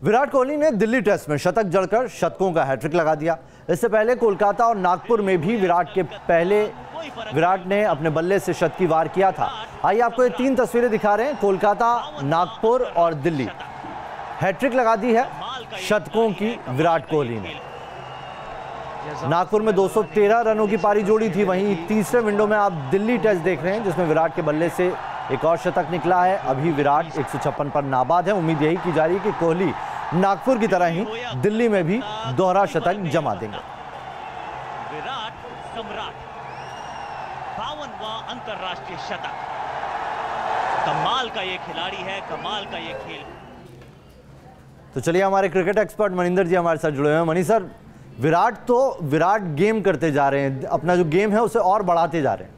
विराट कोहली ने दिल्ली टेस्ट में शतक जड़कर शतकों का हैट्रिक लगा दिया। इससे पहले कोलकाता और नागपुर में भी विराट ने अपने बल्ले से शतकी वार किया था। आइए आपको ये 3 तस्वीरें दिखा रहे हैं। कोलकाता, नागपुर और दिल्ली, हैट्रिक लगा दी है शतकों की विराट कोहली ने। नागपुर में 213 रनों की पारी जोड़ी थी। वहीं तीसरे विंडो में आप दिल्ली टेस्ट देख रहे हैं जिसमें विराट के बल्ले से एक और शतक निकला है। अभी विराट 156 पर नाबाद है। उम्मीद यही की जा रही है कि कोहली नागपुर की तरह ही दिल्ली में भी दोहरा शतक जमा देंगे। विराट सम्राट 52वां अंतरराष्ट्रीय शतक। कमाल का ये खिलाड़ी है, कमाल का ये खेल। तो चलिए हमारे क्रिकेट एक्सपर्ट मनिंदर जी हमारे साथ जुड़े हुए हैं। मनी सर, विराट गेम करते जा रहे हैं, अपना जो गेम है उसे और बढ़ाते जा रहे हैं।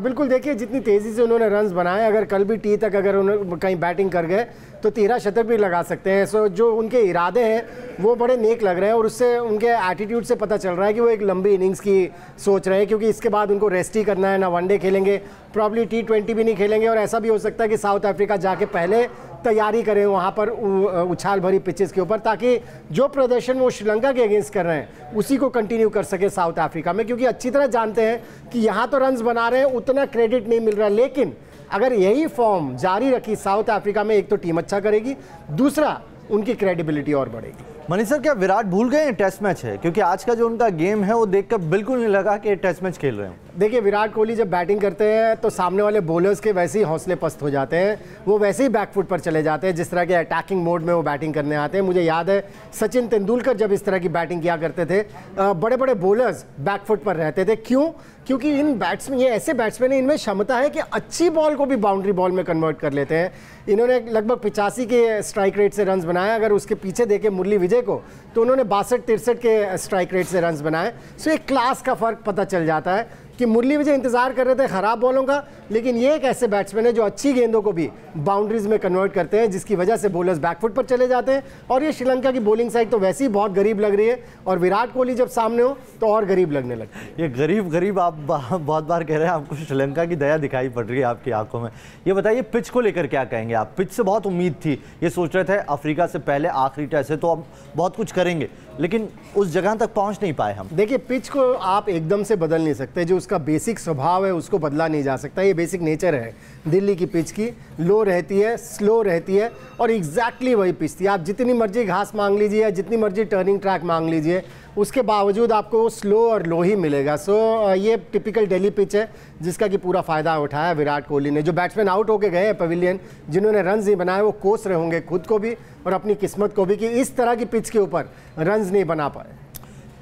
बिल्कुल, देखिए जितनी तेज़ी से उन्होंने रन्स बनाए, अगर कल भी टी तक अगर उन्होंने कहीं बैटिंग कर गए तो 13 शतक भी लगा सकते हैं। सो जो उनके इरादे हैं वो बड़े नेक लग रहे हैं और उससे उनके एटीट्यूड से पता चल रहा है कि वो एक लंबी इनिंग्स की सोच रहे हैं, क्योंकि इसके बाद उनको रेस्ट ही करना है। ना वनडे खेलेंगे, प्रॉब्ली T20 भी नहीं खेलेंगे और ऐसा भी हो सकता है कि साउथ अफ्रीका जाके पहले तैयारी करें वहाँ पर उछाल भरी पिचेस के ऊपर, ताकि जो प्रदर्शन वो श्रीलंका के अगेंस्ट कर रहे हैं उसी को कंटिन्यू कर सके साउथ अफ्रीका में, क्योंकि अच्छी तरह जानते हैं कि यहाँ तो रन्स बना रहे हैं, उतना क्रेडिट नहीं मिल रहा। लेकिन अगर यही फॉर्म जारी रखी साउथ अफ्रीका में, एक तो टीम अच्छा करेगी, दूसरा उनकी क्रेडिबिलिटी और बढ़ेगी। मनीष सर, क्या विराट भूल गए टेस्ट मैच है? क्योंकि आज का जो उनका गेम है वो देखकर बिल्कुल नहीं लगा कि टेस्ट मैच खेल रहे हैं। देखिए, विराट कोहली जब बैटिंग करते हैं तो सामने वाले बॉलर्स के वैसे ही हौसले पस्त हो जाते हैं, वो वैसे ही बैकफुट पर चले जाते हैं जिस तरह के अटैकिंग मोड में वो बैटिंग करने आते हैं। मुझे याद है सचिन तेंदुलकर जब इस तरह की बैटिंग किया करते थे, बड़े बड़े बॉलर्स बैकफुट पर रहते थे। क्यों? क्योंकि इन बैट्समैन, ये ऐसे बैट्समैन हैं, इनमें क्षमता है कि अच्छी बॉल को भी बाउंड्री बॉल में कन्वर्ट कर लेते हैं। इन्होंने लगभग 85 के स्ट्राइक रेट से रन्स बनाए। अगर उसके पीछे देखें मुरली विजय को, तो उन्होंने 62-63 के स्ट्राइक रेट से रन्स बनाए। सो एक क्लास का फ़र्क पता चल जाता है कि मुरली विजय इंतजार कर रहे थे ख़राब बॉलों का, लेकिन ये एक ऐसे बैट्समैन है जो अच्छी गेंदों को भी बाउंड्रीज में कन्वर्ट करते हैं, जिसकी वजह से बॉलर्स बैकफुट पर चले जाते हैं। और ये श्रीलंका की बॉलिंग साइड तो वैसे ही बहुत गरीब लग रही है, और विराट कोहली जब सामने हो तो और गरीब लगने लगती है। ये गरीब आप बहुत बार कह रहे हैं, आपको श्रीलंका की दया दिखाई पड़ रही है आपकी आंखों में। ये बताइए, पिच को लेकर क्या कहेंगे आप? पिच से बहुत उम्मीद थी, ये सोच रहे थे अफ्रीका से पहले आखिरी टेस्ट है तो अब बहुत कुछ करेंगे, लेकिन उस जगह तक पहुंच नहीं पाए हम। देखिए, पिच को आप एकदम से बदल नहीं सकते, जो उसका बेसिक स्वभाव है उसको बदला नहीं जा सकता। ये बेसिक नेचर है दिल्ली की पिच की, लो रहती है, स्लो रहती है, और एग्जैक्टली वही पिच थी। आप जितनी मर्जी घास मांग लीजिए या जितनी मर्जी टर्निंग ट्रैक मांग लीजिए, उसके बावजूद आपको स्लो और लो ही मिलेगा। सो ये टिपिकल दिल्ली पिच है जिसका कि पूरा फ़ायदा उठाया विराट कोहली ने। जो बैट्समैन आउट होके गए हैं पवेलियन, जिन्होंने रन्स नहीं बनाए, वो कोस रहे होंगे खुद को भी और अपनी किस्मत को भी कि इस तरह की पिच के ऊपर रन्स नहीं बना पाए।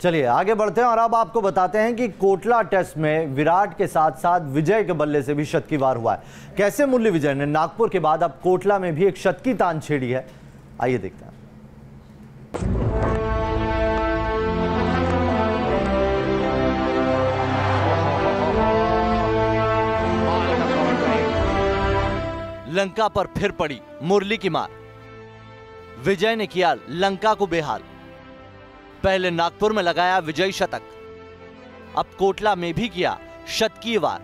चलिए आगे बढ़ते हैं और अब आपको बताते हैं कि कोटला टेस्ट में विराट के साथ साथ विजय के बल्ले से भी शतकी वार हुआ है। कैसे मुरली विजय ने नागपुर के बाद अब कोटला में भी एक शतकी तान छेड़ी है, आइए देखते हैं। लंका पर फिर पड़ी मुरली की मार। विजय ने किया लंका को बेहाल। पहले नागपुर में लगाया विजयी शतक, अब कोटला में भी किया शतकीय वार।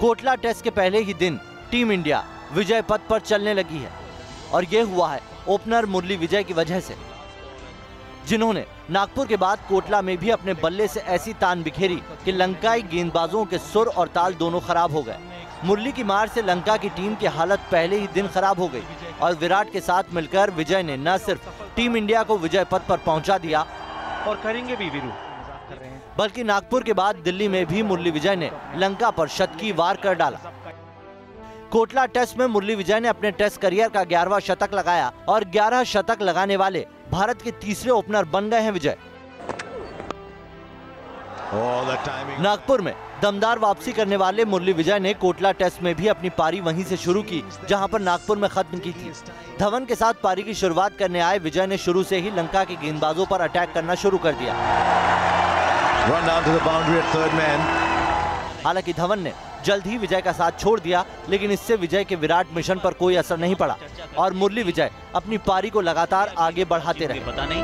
कोटला टेस्ट के पहले ही दिन टीम इंडिया विजय पथ पर चलने लगी है, और यह हुआ है ओपनर मुरली विजय की वजह से, जिन्होंने नागपुर के बाद कोटला में भी अपने बल्ले से ऐसी तान बिखेरी कि लंकाई गेंदबाजों के सुर और ताल दोनों खराब हो गए। मुरली की मार से लंका की टीम की हालत पहले ही दिन खराब हो गई, और विराट के साथ मिलकर विजय ने न सिर्फ टीम इंडिया को विजय पथ पर पहुंचा दिया, और करेंगे भी वीरू, बल्कि नागपुर के बाद दिल्ली में भी मुरली विजय ने लंका पर शतकी वार कर डाला। कोटला टेस्ट में मुरली विजय ने अपने टेस्ट करियर का 11वां शतक लगाया, और 11 शतक लगाने वाले भारत के तीसरे ओपनर बन गए हैं विजय। नागपुर में दमदार वापसी करने वाले मुरली विजय ने कोटला टेस्ट में भी अपनी पारी वहीं से शुरू की जहां पर नागपुर में खत्म की थी। धवन के साथ पारी की शुरुआत करने आए विजय ने शुरू से ही लंका के गेंदबाजों पर अटैक करना शुरू कर दिया। हालांकि धवन ने जल्द ही विजय का साथ छोड़ दिया, लेकिन इससे विजय के विराट मिशन पर कोई असर नहीं पड़ा और मुरली विजय अपनी पारी को लगातार आगे बढ़ाते रहे। पता नहीं,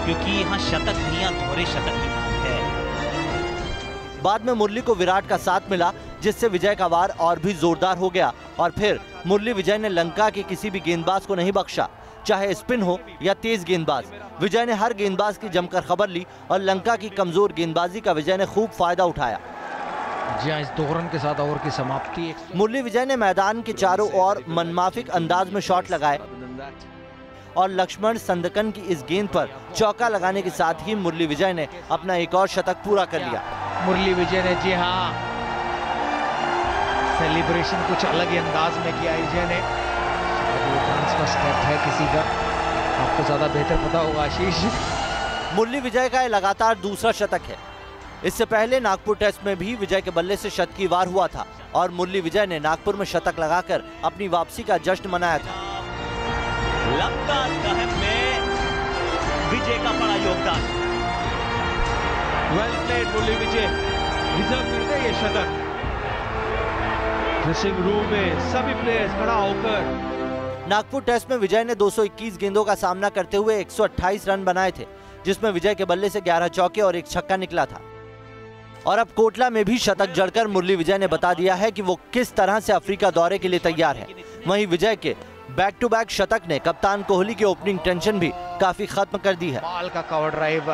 क्योंकि यहाँ शतक नहीं, दोहरे शतक की बात है। बाद में मुरली को विराट का साथ मिला, जिससे विजय का वार और भी जोरदार हो गया और फिर मुरली विजय ने लंका के किसी भी गेंदबाज को नहीं बख्शा, चाहे स्पिन हो या तेज गेंदबाज। विजय ने हर गेंदबाज की जमकर खबर ली और लंका की कमजोर गेंदबाजी का विजय ने खूब फायदा उठाया। इस 2 रन के साथ ओवर की समाप्ति। मुरली विजय ने मैदान के चारों ओर मनमाफिक अंदाज में शॉट लगाए और लक्ष्मण संदकन की इस गेंद पर चौका लगाने के साथ ही मुरली विजय ने अपना एक और शतक पूरा कर लिया। मुरली विजय ने, जी हाँ, सेलिब्रेशन कुछ अलग ही अंदाज में किया विजय ने। डांस का स्टेप है किसी का, आपको ज्यादा बेहतर पता होगा आशीष। मुरली विजय का यह लगातार दूसरा शतक है। इससे पहले नागपुर टेस्ट में भी विजय के बल्ले से शतक की वार हुआ था और मुरली विजय ने नागपुर में शतक लगाकर अपनी वापसी का जश्न मनाया था। लंका दहन में विजय का बड़ा योगदान। Well played Murali Vijay, deserve करते हैं ये शतक। ड्रेसिंग रूम में सभी प्लेयर्स खड़ा होकर। नागपुर टेस्ट में विजय ने 221 गेंदों का सामना करते हुए 128 रन बनाए थे, जिसमें विजय के बल्ले से 11 चौके और 1 छक्का निकला था। और अब कोटला में भी शतक जड़कर मुरली विजय ने बता दिया है कि वो किस तरह से अफ्रीका दौरे के लिए तैयार है। वहीं विजय के बैक टू बैक शतक ने कप्तान कोहली की ओपनिंग टेंशन भी काफी खत्म कर दी है। बॉल का कवर ड्राइव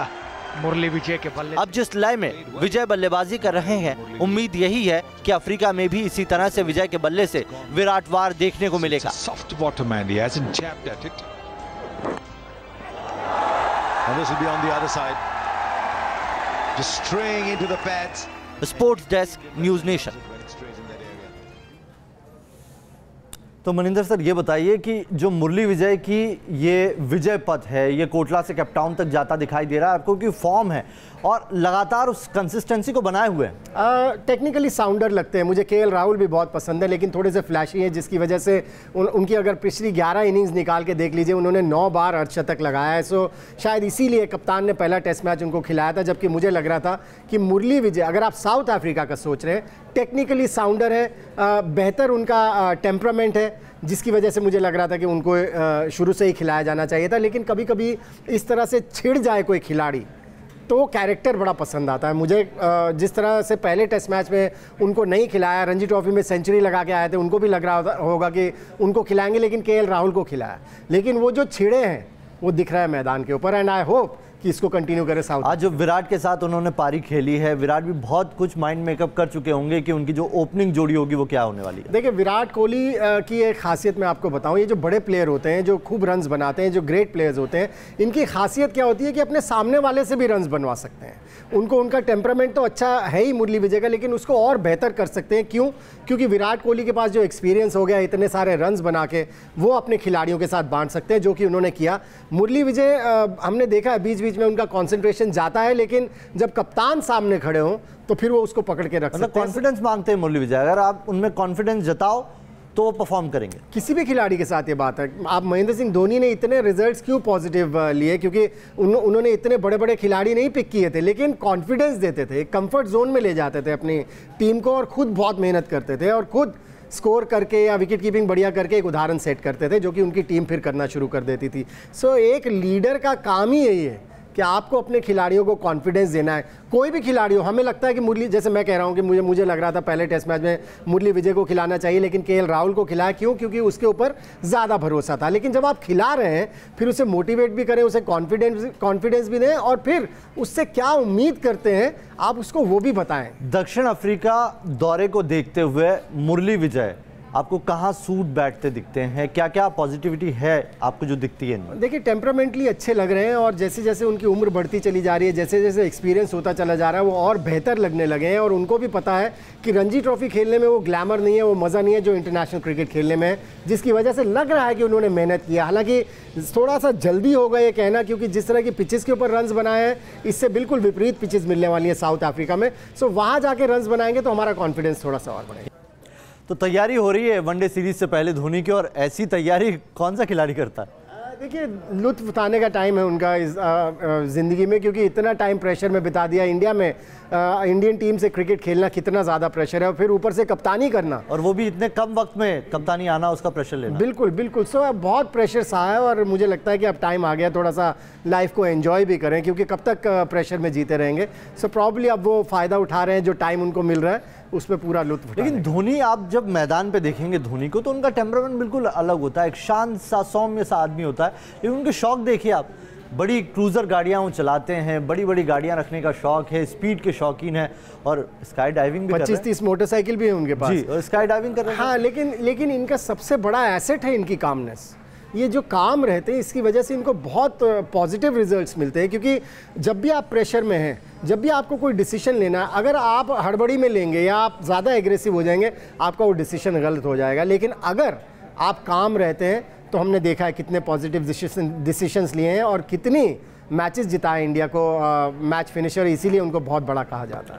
मुरली विजय के बल्ले। अब जिस लय में विजय बल्लेबाजी कर रहे हैं, उम्मीद यही है कि अफ्रीका में भी इसी तरह से विजय के बल्ले से विराट वार देखने को मिलेगा। Soft bottom and he hasn't jabbed at it. And this will be on the other side. Just straying into the pads. Sports desk, news nation. तो मनिंदर सर, ये बताइए कि जो मुरली विजय की ये विजय पथ है, ये कोटला से कैपटाउन तक जाता दिखाई दे रहा है आपको, कि फॉर्म है और लगातार उस कंसिस्टेंसी को बनाए हुए हैं। टेक्निकली साउंडर लगते हैं मुझे। केएल राहुल भी बहुत पसंद है, लेकिन थोड़े से फ्लैशी है, जिसकी वजह से उनकी अगर पिछली 11 इनिंग्स निकाल के देख लीजिए, उन्होंने 9 बार अर्धशतक लगाया है। सो शायद इसीलिए कप्तान ने पहला टेस्ट मैच उनको खिलाया था, जबकि मुझे लग रहा था कि मुरली विजय, अगर आप साउथ अफ्रीका का सोच रहे हैं, टेक्निकली साउंडर है, बेहतर उनका टेम्परामेंट है, जिसकी वजह से मुझे लग रहा था कि उनको शुरू से ही खिलाया जाना चाहिए था। लेकिन कभी कभी इस तरह से छिड़ जाए कोई खिलाड़ी तो कैरेक्टर बड़ा पसंद आता है मुझे। जिस तरह से पहले टेस्ट मैच में उनको नहीं खिलाया, रणजी ट्रॉफी में सेंचुरी लगा के आए थे, उनको भी लग रहा होगा कि उनको खिलाएंगे, लेकिन केएल राहुल को खिलाया। लेकिन वो जो छिड़े हैं वो दिख रहा है मैदान के ऊपर, एंड आई होप कि इसको कंटिन्यू करे साउथ। आज जो विराट के साथ उन्होंने पारी खेली है, विराट भी बहुत कुछ माइंड मेकअप कर चुके होंगे कि उनकी जो ओपनिंग जोड़ी होगी वो क्या होने वाली है। देखिए, विराट कोहली की एक खासियत मैं आपको बताऊं, ये जो बड़े प्लेयर होते हैं, जो खूब रन्स बनाते हैं, जो ग्रेट प्लेयर्स होते हैं, इनकी खासियत क्या होती है कि अपने सामने वाले से भी रन्स बनवा सकते हैं। उनका टेम्परामेंट तो अच्छा है ही मुरली विजय का, लेकिन उसको और बेहतर कर सकते हैं। क्यों? क्योंकि विराट कोहली के पास जो एक्सपीरियंस हो गया, इतने सारे रन्स बना के वो अपने खिलाड़ियों के साथ बांट सकते हैं, जो कि उन्होंने किया। मुरली विजय, हमने देखा है बीच बीच में उनका कॉन्सेंट्रेशन जाता है, लेकिन जब कप्तान सामने खड़े हों तो फिर वो उसको पकड़ के रख सकते हैं। कॉन्फिडेंस मांगते हैं मुरली विजय, अगर आप उनमें कॉन्फिडेंस जताओ तो वो परफॉर्म करेंगे। किसी भी खिलाड़ी के साथ ये बात है। आप महेंद्र सिंह धोनी ने इतने रिजल्ट्स क्यों पॉजिटिव लिए? क्योंकि उन्होंने इतने बड़े बड़े खिलाड़ी नहीं पिक किए थे, लेकिन कॉन्फिडेंस देते थे, कंफर्ट जोन में ले जाते थे अपनी टीम को, और खुद बहुत मेहनत करते थे, और खुद स्कोर करके या विकेट कीपिंग बढ़िया करके एक उदाहरण सेट करते थे, जो कि उनकी टीम फिर करना शुरू कर देती थी। सो एक लीडर का काम ही यही है कि आपको अपने खिलाड़ियों को कॉन्फिडेंस देना है। कोई भी खिलाड़ी हो, हमें लगता है कि मुरली, जैसे मैं कह रहा हूं कि मुझे लग रहा था पहले टेस्ट मैच में मुरली विजय को खिलाना चाहिए, लेकिन केएल राहुल को खिलाया। क्यों? क्योंकि उसके ऊपर ज़्यादा भरोसा था। लेकिन जब आप खिला रहे हैं, फिर उसे मोटिवेट भी करें, उसे कॉन्फिडेंस भी दें, और फिर उससे क्या उम्मीद करते हैं आप उसको वो भी बताएं। दक्षिण अफ्रीका दौरे को देखते हुए मुरली विजय आपको कहाँ सूट बैठते दिखते हैं? क्या क्या पॉजिटिविटी है आपको जो दिखती है? देखिए, टेम्परामेंटली अच्छे लग रहे हैं, और जैसे जैसे उनकी उम्र बढ़ती चली जा रही है, जैसे जैसे एक्सपीरियंस होता चला जा रहा है, वो और बेहतर लगने लगे हैं। और उनको भी पता है कि रणजी ट्रॉफी खेलने में वो ग्लैमर नहीं है, वो मज़ा नहीं है जो इंटरनेशनल क्रिकेट खेलने में है, जिसकी वजह से लग रहा है कि उन्होंने मेहनत किया। हालांकि थोड़ा सा जल्दी होगा ये कहना, क्योंकि जिस तरह की पिचेस के ऊपर रन्स बनाए हैं, इससे बिल्कुल विपरीत पिचेस मिलने वाली है साउथ अफ्रीका में। सो वहाँ जाके रन्स बनाएंगे तो हमारा कॉन्फिडेंस थोड़ा सा और बढ़ेगा। तो तैयारी हो रही है वनडे सीरीज से पहले धोनी की, और ऐसी तैयारी कौन सा खिलाड़ी करता है? देखिए, लुत्फ उठाने का टाइम है उनका इस ज़िंदगी में, क्योंकि इतना टाइम प्रेशर में बिता दिया इंडिया में। इंडियन टीम से क्रिकेट खेलना कितना ज़्यादा प्रेशर है, और फिर ऊपर से कप्तानी करना, और वो भी इतने कम वक्त में कप्तानी आना, उसका प्रेशर लेना। बिल्कुल बिल्कुल। सो अब बहुत प्रेशर सा है, और मुझे लगता है कि अब टाइम आ गया थोड़ा सा लाइफ को एंजॉय भी करें, क्योंकि कब तक प्रेशर में जीते रहेंगे। सो प्रॉब्ली अब वो फ़ायदा उठा रहे हैं, जो टाइम उनको मिल रहा है उस पर पूरा लुत्फ। लेकिन धोनी, आप जब मैदान पे देखेंगे धोनी को, तो उनका टेम्परामेंट बिल्कुल अलग होता है, एक शांत सा सौम्य सा आदमी होता है। लेकिन उनके शौक देखिए आप, बड़ी क्रूजर गाड़ियां वो चलाते हैं, बड़ी बड़ी गाड़ियां रखने का शौक है, स्पीड के शौकीन है, और स्काई डाइविंग भी 25-30 मोटरसाइकिल भी है उनके पास जी, और स्काई डाइविंग कर रहे हैं। हाँ, लेकिन इनका सबसे बड़ा एसेट है इनकी कामनेस। ये जो काम रहते हैं, इसकी वजह से इनको बहुत पॉजिटिव रिजल्ट्स मिलते हैं, क्योंकि जब भी आप प्रेशर में हैं, जब भी आपको कोई डिसीजन लेना है, अगर आप हड़बड़ी में लेंगे या आप ज़्यादा एग्रेसिव हो जाएंगे, आपका वो डिसीजन गलत हो जाएगा। लेकिन अगर आप काम रहते हैं, तो हमने देखा है कितने पॉजिटिव डिसीजंस लिए हैं और कितनी मैचेस जिताए इंडिया को, मैच फिनिशर, इसीलिए उनको बहुत बड़ा कहा जाता है।